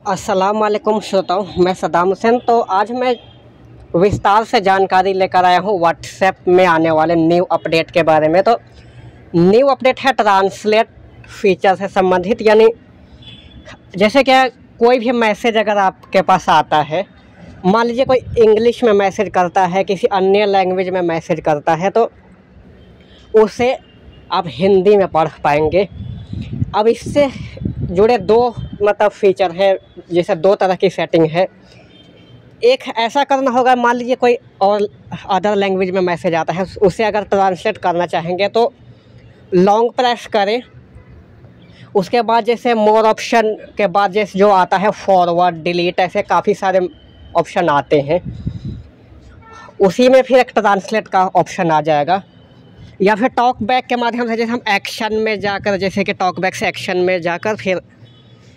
अस्सलाम वालेकुम श्रोताओं, मैं सद्दाम हुसैन। तो आज मैं विस्तार से जानकारी लेकर आया हूँ व्हाट्सएप में आने वाले न्यू अपडेट के बारे में। तो न्यू अपडेट है ट्रांसलेट फीचर से संबंधित, यानी जैसे क्या कोई भी मैसेज अगर आपके पास आता है, मान लीजिए कोई इंग्लिश में मैसेज करता है, किसी अन्य लैंग्वेज में मैसेज करता है, तो उसे आप हिंदी में पढ़ पाएंगे। अब इससे जुड़े दो फीचर है, जैसे दो तरह की सेटिंग है। एक ऐसा करना होगा, मान लीजिए कोई और अदर लैंग्वेज में मैसेज आता है, उसे अगर ट्रांसलेट करना चाहेंगे तो लॉन्ग प्रेस करें। उसके बाद जैसे मोर ऑप्शन के बाद जैसे जो आता है फॉरवर्ड, डिलीट, ऐसे काफ़ी सारे ऑप्शन आते हैं। उसी में फिर एक ट्रांसलेट का ऑप्शन आ जाएगा, या फिर टॉक बैक के माध्यम से जैसे हम एक्शन में जाकर, जैसे कि टॉक बैक से एक्शन में जाकर फिर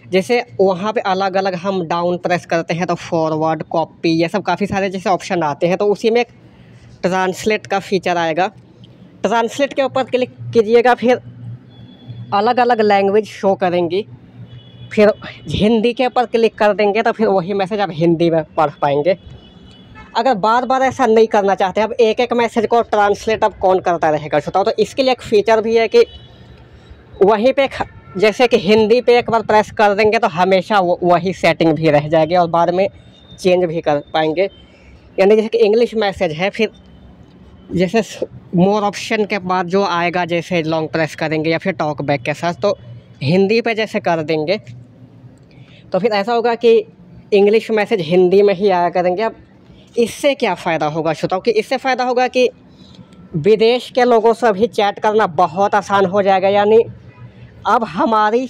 जैसे वहाँ पे अलग अलग हम डाउन प्रेस करते हैं तो फॉरवर्ड, कॉपी, ये सब काफ़ी सारे जैसे ऑप्शन आते हैं। तो उसी में एक ट्रांसलेट का फीचर आएगा। ट्रांसलेट के ऊपर क्लिक कीजिएगा, फिर अलग अलग लैंग्वेज शो करेंगी। फिर हिंदी के ऊपर क्लिक कर देंगे तो फिर वही मैसेज आप हिंदी में पढ़ पाएंगे। अगर बार बार ऐसा नहीं करना चाहते, अब एक एक मैसेज को ट्रांसलेट अब कौन करता रहेगा बताओ, तो इसके लिए एक फ़ीचर भी है कि वहीं पे जैसे कि हिंदी पे एक बार प्रेस कर देंगे तो हमेशा वही सेटिंग भी रह जाएगी और बाद में चेंज भी कर पाएंगे। यानी जैसे कि इंग्लिश मैसेज है, फिर जैसे मोर ऑप्शन के बाद जो आएगा, जैसे लॉन्ग प्रेस करेंगे या फिर टॉक बैक के साथ, तो हिंदी पे जैसे कर देंगे तो फिर ऐसा होगा कि इंग्लिश मैसेज हिंदी में ही आया करेंगे। अब इससे क्या फ़ायदा होगा श्रोताओं, कि इससे फ़ायदा होगा कि विदेश के लोगों से भी चैट करना बहुत आसान हो जाएगा। यानी अब हमारी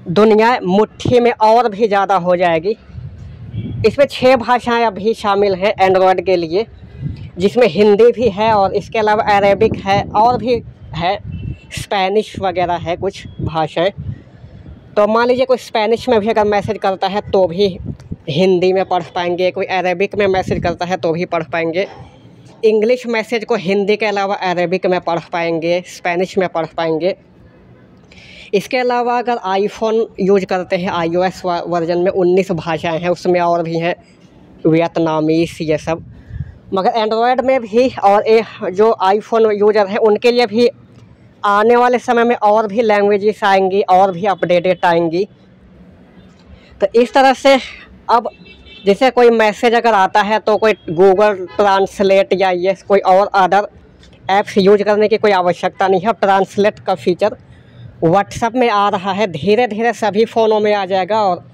दुनिया मुट्ठी में और भी ज़्यादा हो जाएगी। इसमें 6 भाषाएं अभी शामिल हैं एंड्रॉयड के लिए, जिसमें हिंदी भी है और इसके अलावा अरेबिक है और भी है, स्पेनिश वगैरह है कुछ भाषाएं। तो मान लीजिए कोई स्पेनिश में भी अगर मैसेज करता है तो भी हिंदी में पढ़ पाएंगे, कोई अरेबिक में मैसेज करता है तो भी पढ़ पाएंगे, इंग्लिश मैसेज को हिंदी के अलावा अरेबिक में पढ़ पाएंगे, स्पेनिश में पढ़ पाएंगे। इसके अलावा अगर आईफोन यूज करते हैं, iOS वर्जन में 19 भाषाएं हैं, उसमें और भी हैं वियतनामीस, ये सब। मगर एंड्रॉयड में भी और जो आईफोन यूज़र हैं उनके लिए भी आने वाले समय में और भी लैंग्वेजेस आएंगी और भी अपडेटेड आएंगी। तो इस तरह से अब जैसे कोई मैसेज अगर आता है तो कोई गूगल ट्रांसलेट या ये कोई और अदर ऐप्स यूज करने की कोई आवश्यकता नहीं है। अब ट्रांसलेट का फीचर व्हाट्सएप में आ रहा है, धीरे धीरे सभी फ़ोनों में आ जाएगा और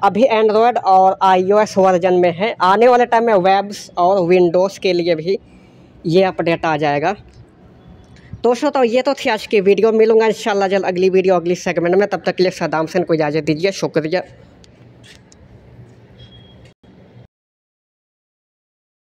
अभी एंड्रॉयड और iOS वर्जन में है। आने वाले टाइम में वेब्स और विंडोज़ के लिए भी ये अपडेट आ जाएगा। तो श्रोताओ, ये तो थी आज की वीडियो। मिलूंगा इंशाल्लाह जल्द अगली वीडियो अगली सेगमेंट में। तब तक के लिए सद्दाम हुसैन को इजाज़त दीजिए। शुक्रिया।